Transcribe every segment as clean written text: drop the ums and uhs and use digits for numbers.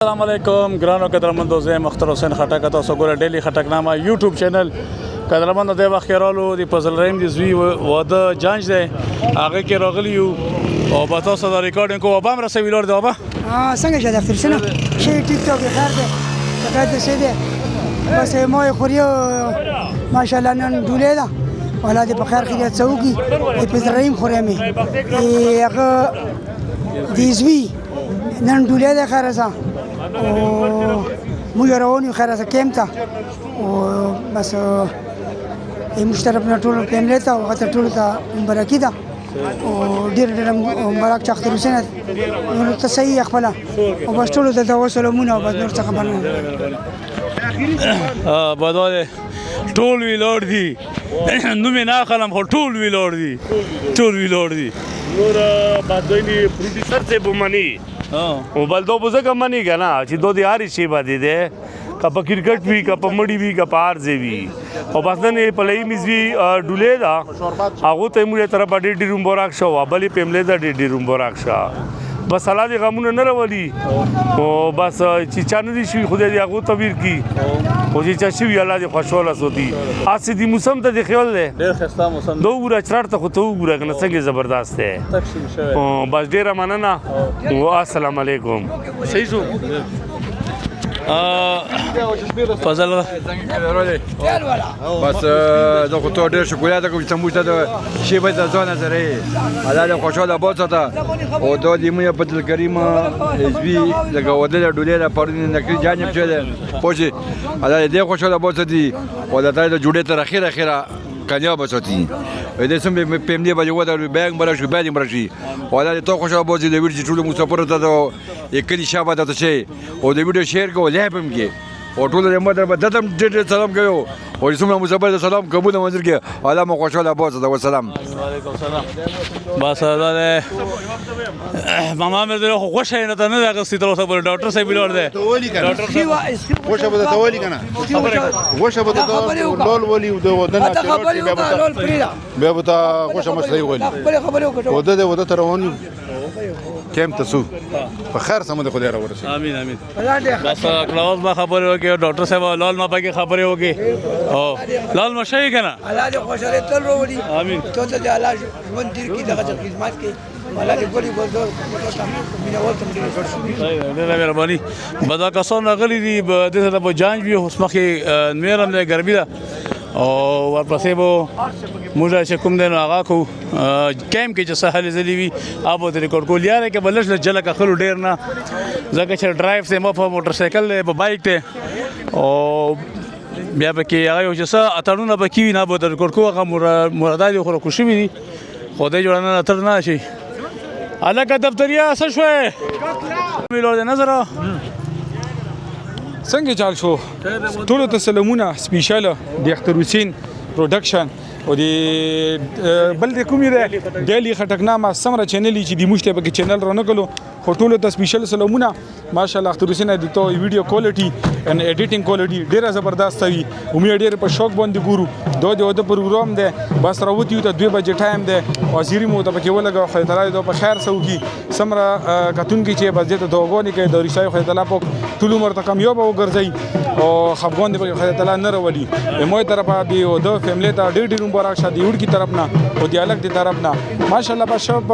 السلام علیکم ګرانو قدرمندو زه مختار حسین خټک تاسو ګوره ډیلی خټکنامه یوټیوب چینل قدرمندو د وخت رالو د فضل رحیم د زوی واده جانج دی هغه کې راغلی یو او با تاسو دا ریکارډینګ کوو بام رسوي لور دی بابا څنګه چې دفتر سره شي ټیک ټاک بخیر دی تکایت څه دی بس ما خوري ماشاءالله نن دوله ده اولاد په خیر خیریت سوګي د فضل رحیم خوري مې هغه د زوی نن دوله ده خرسه مو يروني خلاص كيمتا وبس مشترك نطول كاملتا وغتطول تا مباركيدا ودير مبارك شاختر سنه نور تسيي خپلا وبس ټول ته وسلمونه وبس نور څه خبرونه بدواله ټول وی لور دي نو مې نه خلم خو ټول وی لور دي نور بعدوینی پروډوسر ته بمانی او بل دو بزګه منی کنه چې دو دی هاري شی باندې ده کپ کرکټ وی کپ مړی وی کپ ارزه وی او بس نه پلای میزوی ډولې دا هغه ته موږ تر باندې ډی روم براک شو بلې پملې دا ډی روم براک شو بس الله دې غمونه نه راولي او بس چې چانه دي شي خدای دې هغه تبیر کی او چې چا شي الله دې خوشاله سوتي اسی دې موسم ته دې خیال ده ډېر خسته موسم دو ګره چرته خو ته وګوره کنه څنګه زبردست ده تکشیم شوی بس ډیره مننه او السلام علیکم صحیح شو فضل بس زه خو ته ډېر شکریه کوم چې موږ ته د شی به ځان نظرې الله دې خوشاله بوته ته او د دې مې په دل کریم اسبي لګه ودل ډولې را پرې نکري جانب شه پوجي الله دې خوشاله بوته دي او د تای د جوړې تر اخره کنیا بچوتی دې سم په دې باندې ودا بانک برش باندې برشي ولا ته خوشاله بوځي د ویډیو ټول مسافر ته یکلی شابه ته شي او د ویډیو شیر کو لهبم کې او ټول دې مدر په دتم ډېر سلام کوي او سم مسافر سلام قبول منځر کې الله مو خوشاله بوځه د سلام وعلیکم السلام بس دا ماما مې له خوښه نه ته نه راغستې تر اوسه پر ډاکټر صاحب لور دی ډاکټر صاحب خوښه به ته ولي کنه خوښه به ته لول ولي د ودن بیا به ته خوښه مسلې ولي وده تر ونه کیم تاسو په خیر سم د خدای را ورسې امين بس کلاوز ما خبرې وکي ډاکټر صاحب لال ما پکې خبرې وکي او لال ما شي کنه الله دې خوشاله تل وروړي امين ته ته الله ژوند دې کې دغه خدمت کې الله دې ګوري ګورځو مینه ورته دې جوړ شي ډېر مهرباني بدا کسان غلي دي د دې په جانج وي اوسمخه میرم له ګربي ده او ورپسې به موږ چې کوم دین هغه کو کیم کې چې سهل زلی وي ابو د ریکورډ کول یاره کې بلش جلک خلو ډیر نه ځکه چې ډرایو ته مو په موټر سایکل په بایک ته او بیا به کې هغه چې څه اتړونه به کې نه به د ریکورډ کو هغه مرادای خو خوشي وي خدای جوړانه اتر نه شي الګ دفتریا څه شوې ملو د نظر څنګه چال شو ټول ته سلامونه سپیشل د اختر حسین پروډکشن او د بل د کومې ده ډیلی خټکنامه سمره چینل چې د مشته په چینل رانه کولو ټول ته سپیشل سلامونه ماشاءالله اختر حسین د تو ویډیو کوالټي ان ایډیټینګ کوالټي ډیره زبردست وي امید ډیره په شوق باندې ګورو د پروګرام ده بس راوتی ته 2 بجې ټایم ده وزیری مو ته پکې ولګو خدای تعالی د په خیر سوږي سمره کتون کې چې بس د دوغونی کې د ریسای خدای تعالی په ټول عمر ته کامیاب وګرځي او خفګان دې خدای تعالی نه راولي موږ طرفه دی او د فیملی ته ډېر مبارک شه دی وړ کی طرف نه او دی الګ دی طرف نه ماشاءالله په شب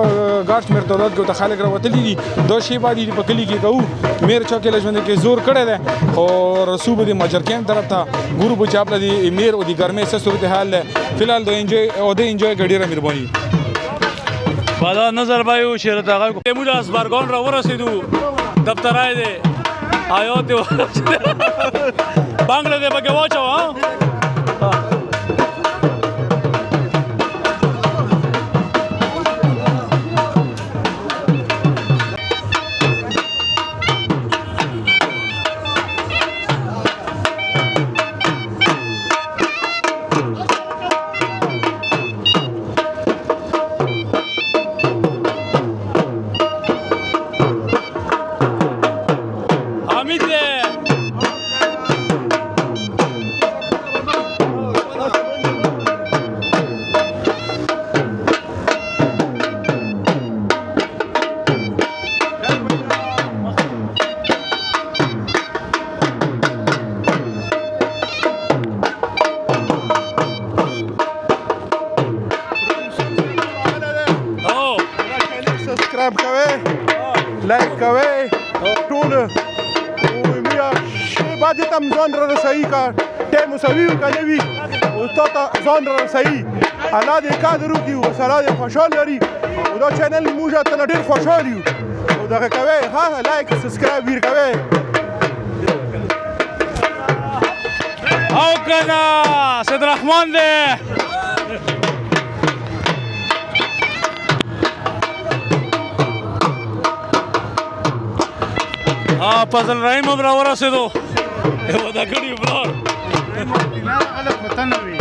ګارډ مرتدات کو ته خلک راوتلی دي دو شی باندې په کلی کې کوو میر چوکې لژوند کې زور کړی دی او رسوب دی مجرکین طرف ته ګورو بچا خپل دی میر او دی ګرمه څه صورتحال ده فلحال د انجوي او د انجوي ګډیره مهرباني بالا نظر بایو شرط هغه موږ اسبرګون را ورسېدو دفترای دی آیو ته بنگله دې پکې واچو ها بعد ته ځان را رسوي که ټایم مساوي وي که نه وي او تا ته ځان را رسوي الله دې قادر وکړي او سره دې خوشحال لري او دا چینل موږ ته ډېر خوشحال یو او دغه کوئ ها لایک سبسکرایب ویر کوئ او کنه سید رحمان دی فضل رحیم هم راورسېدو یوه دا کړي ولاړ خلک وطن وي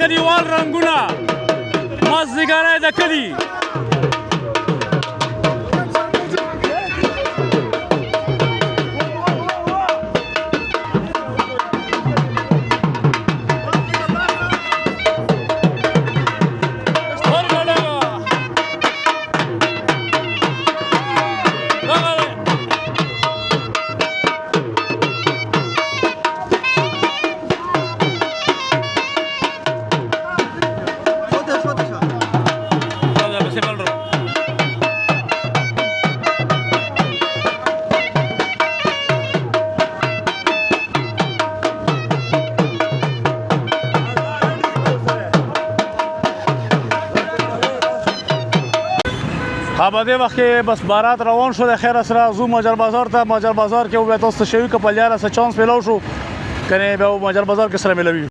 کلیوال رنګونه مازدیګری د کلي په دې وخت کې بس بارات روان شو د خیر سره زو مجر بازار ته مجر بازار کې وې تاسو شوی کپل یاره څه چانس ملو شو کنه به مجر بازار کې سره ملوي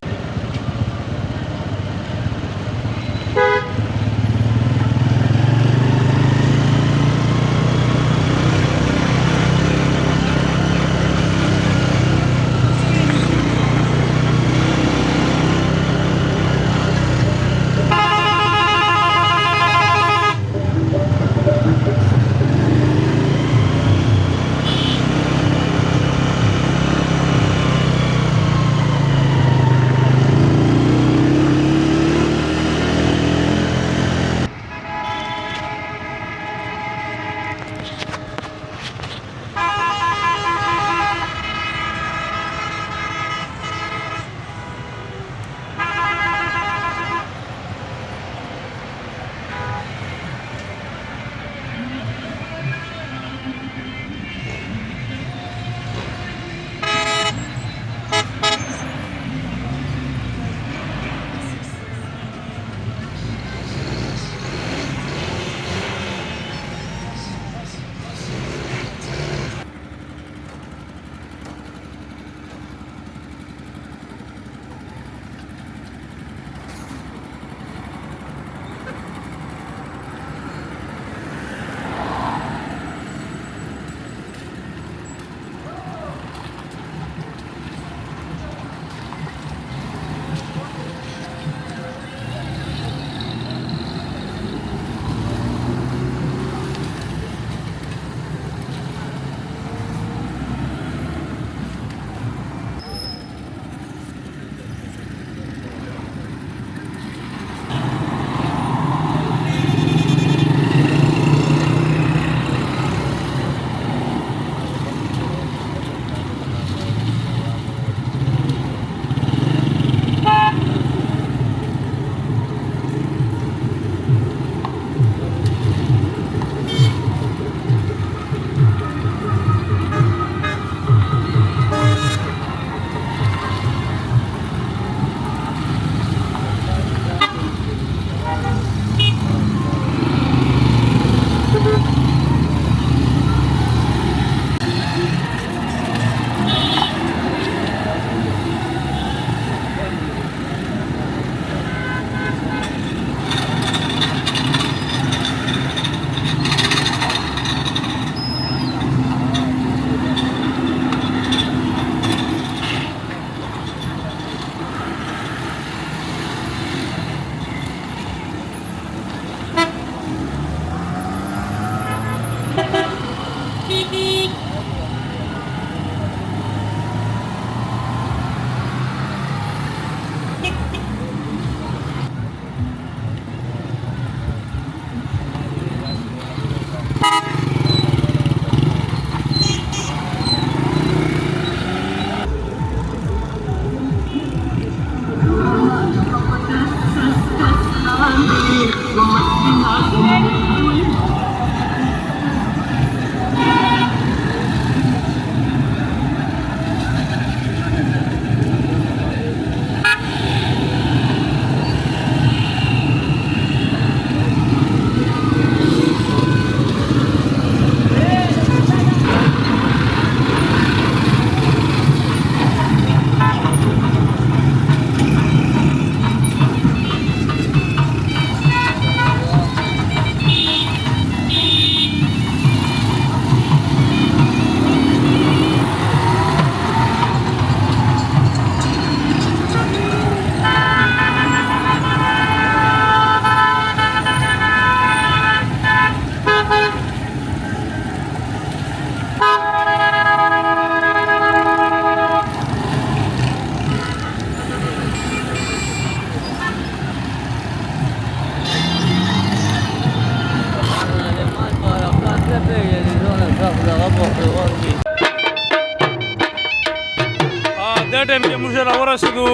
دا ټیم کې موږ راورسېدو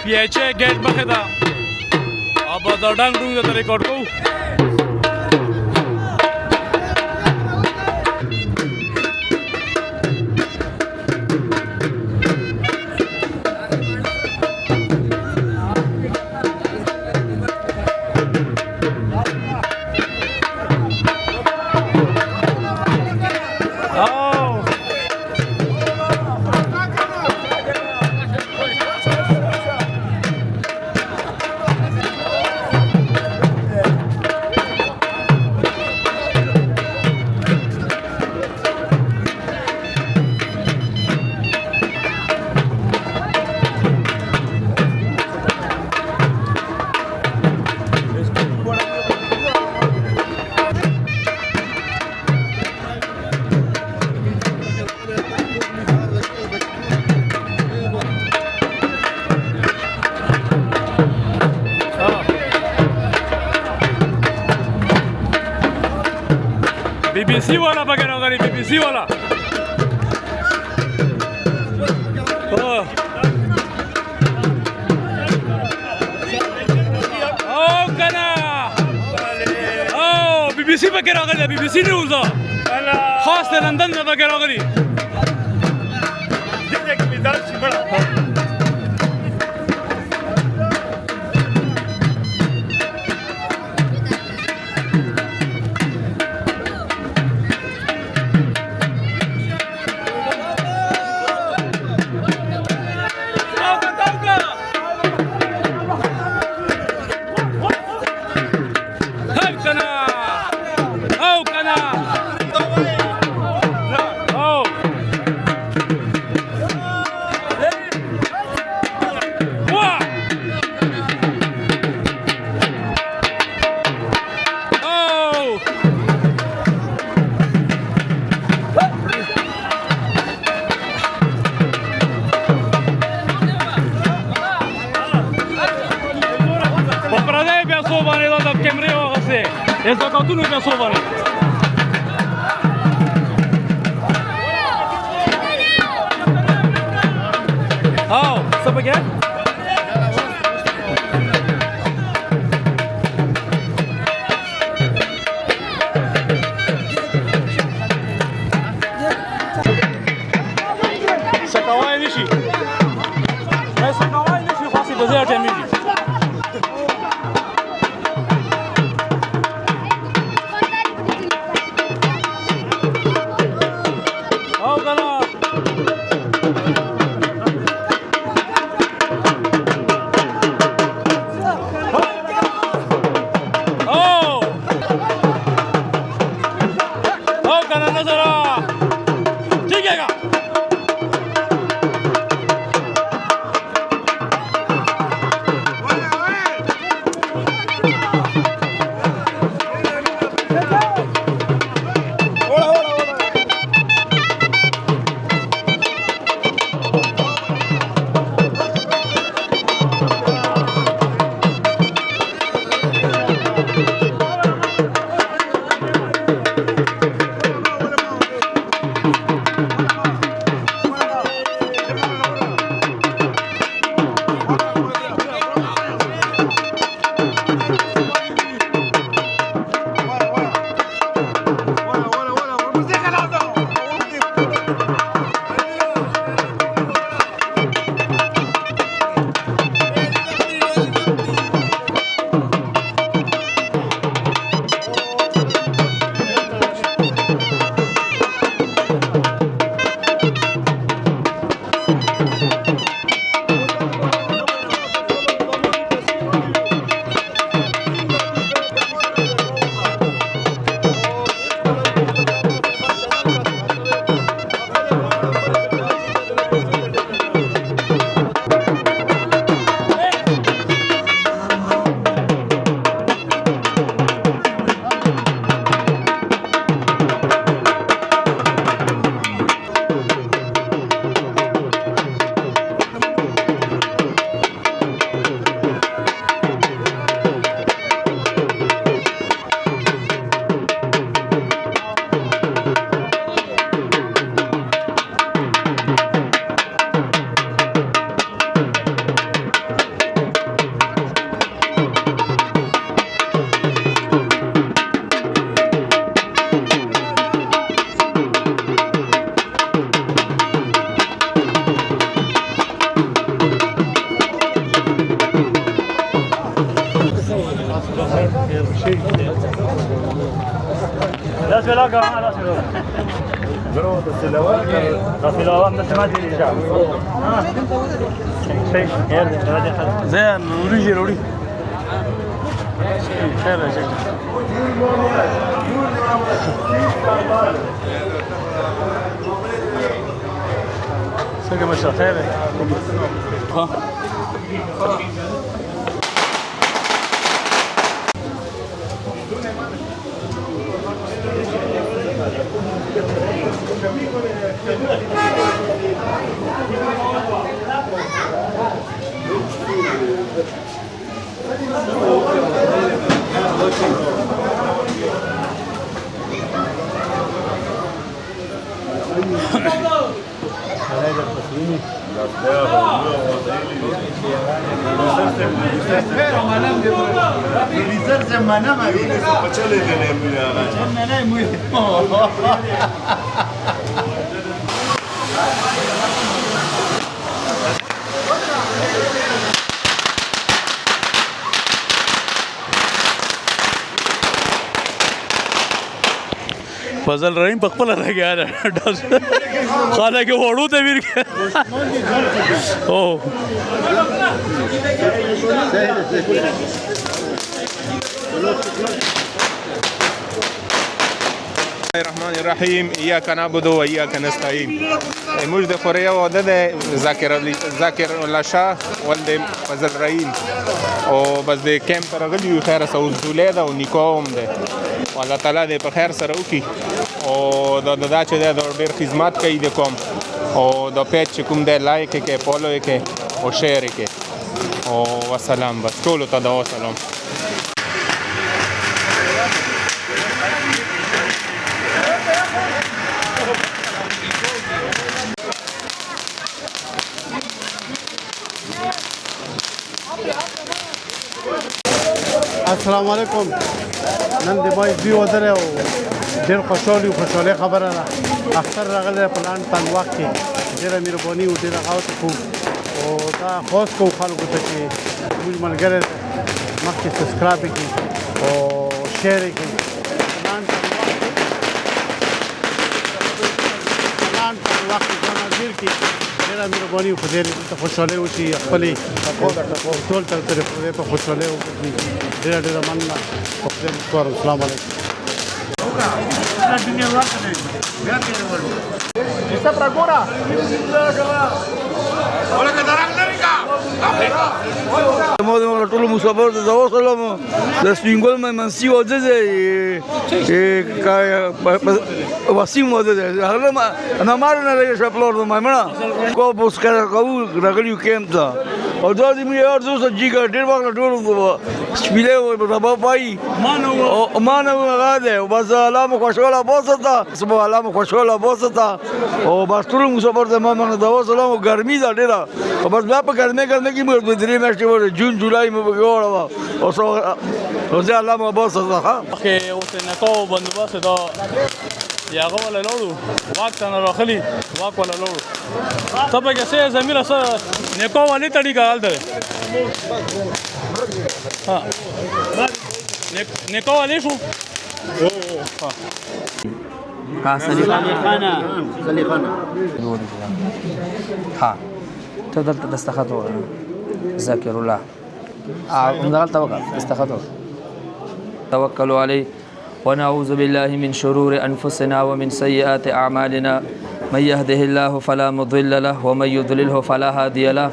پی ایچ ای ګیټ مخې ته او به دا ډنګ ډونګ درته ریکارډ کوو BBC वाला पकड़ होगा नहीं BBC वाला कना BBC पकड़ होगा नहीं BBC न्यूज़ खास लंदन में पकड़ होगा नहीं Ez da kautu nuke sobare. How? Stop again? Sakawai nishi. Sakawai nishi fasi bazaar temiji. لا سلاك لا سلاك برو السلوات لا سلاك ما سمعت الإجابة شيء زين روڑی روڑی خیر ہے شیخ سکه مشه خیر ہے ہاں فضل رحیم په خپل راګیا ده خانه کې وړو ته ویر او الرحمن الرحیم ایاک نعبد و ایاک نستعین موږ د خوریا واده د ذاکر الله شاه ولد فضل رحیم او بس د کیمپ راغلی یو خیر سوز دوله دا او نیکوم ده الله تعالی دې په خیر سره وکړي او دا چې د ډېر خدمت کوي د کوم او د پیج چې کوم دی لایک کې فالو کې او شیر کې او والسلام بس ټولو ته دا وسلام السلام علیکم نن د مای بي ودره او ډېر خوشاله خبره ده اختر راغلی پلان تن وخت کې ډېره مهرباني او ډېره غوښه کو او دا خاص کو خلکو ته چې موږ ملګری مخکې سبسکرایب کړي او شیر کړي پلان تن وخت ځان حاضر کړي ډېره مهرباني او ډېر خوشاله وشي خپلې ټول تر طرفه په خوشاله وکړي ډېره مننه السلام علیکم Está para agora. Hola, ¿qué tal, América? ټول مسافر ته زو سلام د سپینګل مې منسی وځي وسیم وځي هغه ما انا مارنه لري شپلور ما مړه کو بوس کړه کو راغلیو کېم ته او دا دې مې ارزو سجیګا ډېر وخت ټول سپیله ربا پای مانو غاده او بس علامه خوشاله بوستا سبو علامه خوشاله بوستا او بس ټول مسافر ته ما منه دا سلام ګرمي دا ډېره او بس بیا په ګرمه کې مې درې میاشتې ور جون جولای مې وګورم او سو زه علامه بوستا ها که اوس نه کو بندوبست دا یاغه ولا لورو وخت نه راخلی واک ولا لورو تبه کې سه زميره سره نیکو والی طریقه حال ده ها نیکو والی شو ها سلیخانه ها تفضل تستخدمه ذاكر الله انضغلت توقع استخدمه توكلوا عليه ونعوذ بالله من شرور أنفسنا ومن سيئات أعمالنا من يهده الله فلا مضل له ومن يضلله فلا هادي له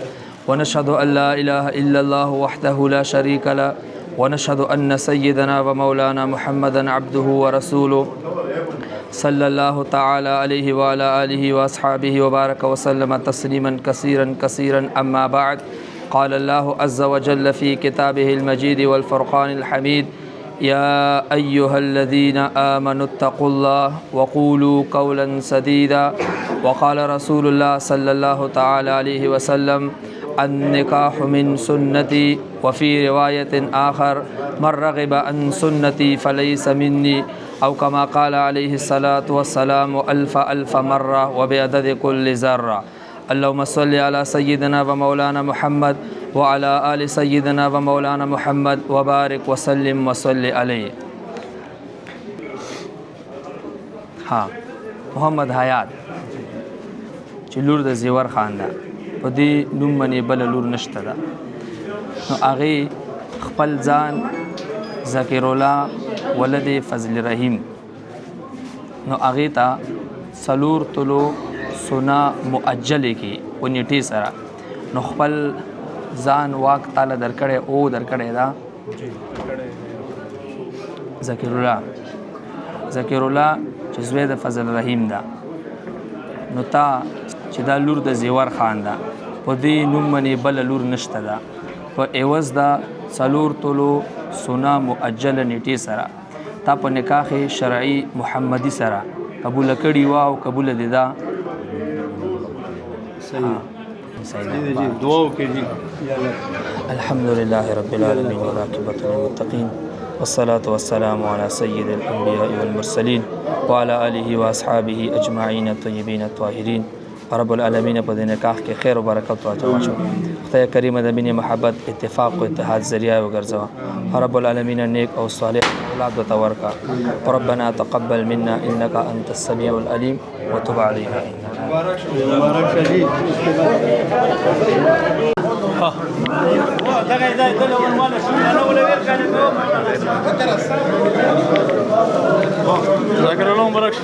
ونشهد أن لا إله إلا الله وحده لا شريك له ونشهد أن سيدنا ومولانا محمدا عبده ورسوله صلى الله تعالى عليه وعلى آله وأصحابه وبارك وسلم تسليما كثيرا كثيرا أما بعد قال الله عز وجل في كتابه المجيد والفرقان الحميد يا أيها الذين آمنوا اتقوا الله وقولوا قولا سديدا وقال رسول الله صلى الله تعالى عليه وسلم النكاح من سنتي وفي رواية آخر من رغب عن سنتي فليس مني أو كما قال عليه الصلاة والسلام ألف مرة وبعدد كل ذرة اللهم صل على سيدنا ومولانا محمد وعلى آل سيدنا ومولانا محمد وبارك وسلم وصل عليه. ها محمد حیات چې لور د زیور خان ده په دې نوم باندې بل لور نشته ده نو هغه خپل ځان ذکر الله ولد فضل رحیم نو هغه ته سلور تلو سنا مؤجل کی ونیټي سره نو خپل ځان واک تعالی درکړې او درکړې دا ذکر الله چې زوی د فضل رحیم ده نو تا چې دا لور د زیور خان ده په دې نوم باندې بل لور نشته ده په عوض دا سلور تلو سنا مؤجل نیټې سره تا په نکاح شرعي محمدي سره قبول کړي وا او قبول دي دا صحیح دعا وکړي. الحمد لله رب العالمين والعاقبة للمتقين والصلاة والسلام على سيد الأنبياء والمرسلين وعلى آله وأصحابه أجمعين الطيبين الطاهرين. رب العالمین په دې نکاح کې خیر او برکت واچوه. خدای کریم د مینې محبت اتفاق او اتحاد ذریعہ وګرځوه. رب العالمین نیک او صالح اولاد وته ورکا. ربنا تقبل منا انك انت السميع العليم وتب علينا مبارک شهید دغه ځای دلته ورواله شو انا ولا ور کنه ذکر الله مبارک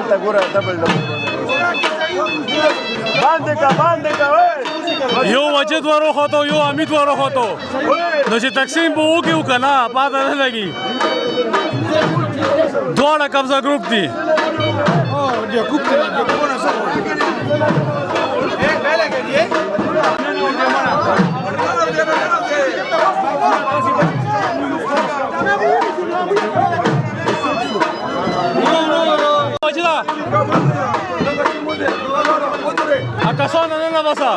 دلته ګوره ډبل باندې کا وای یو وجد وروخوتو یو امید وروخوتو نو چې تقسیم به وکړو که نه پاته نه لګي دواړه قبضه ګروپ دي Akasona nena basa.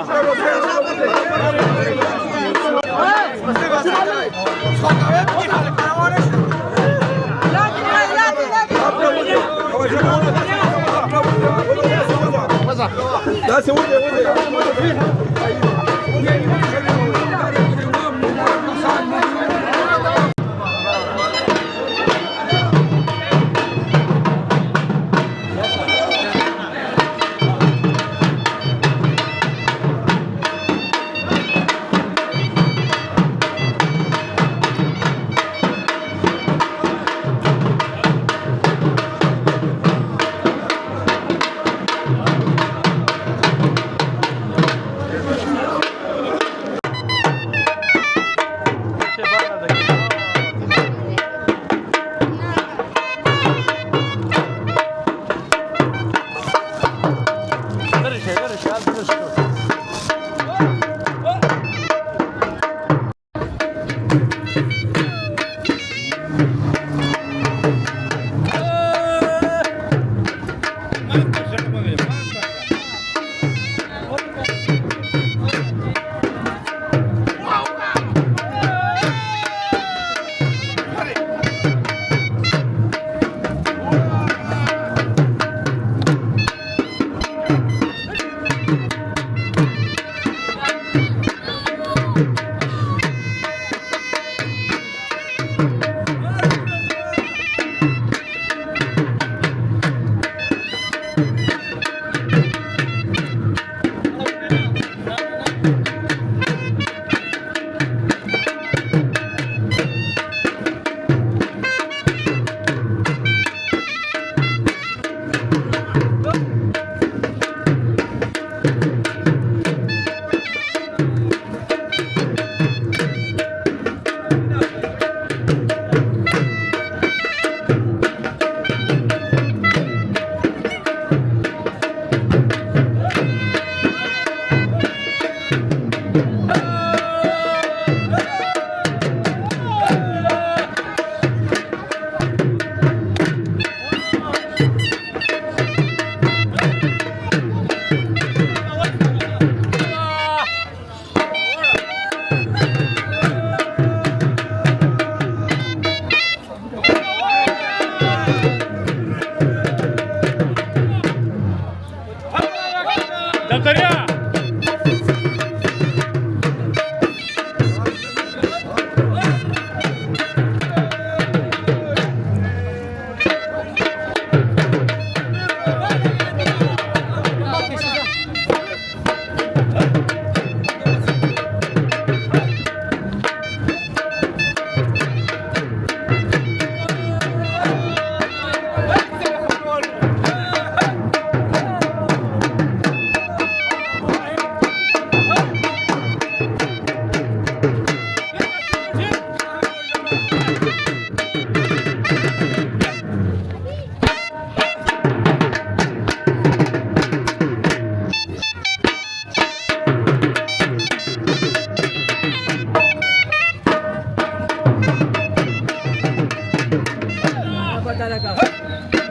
पता लगा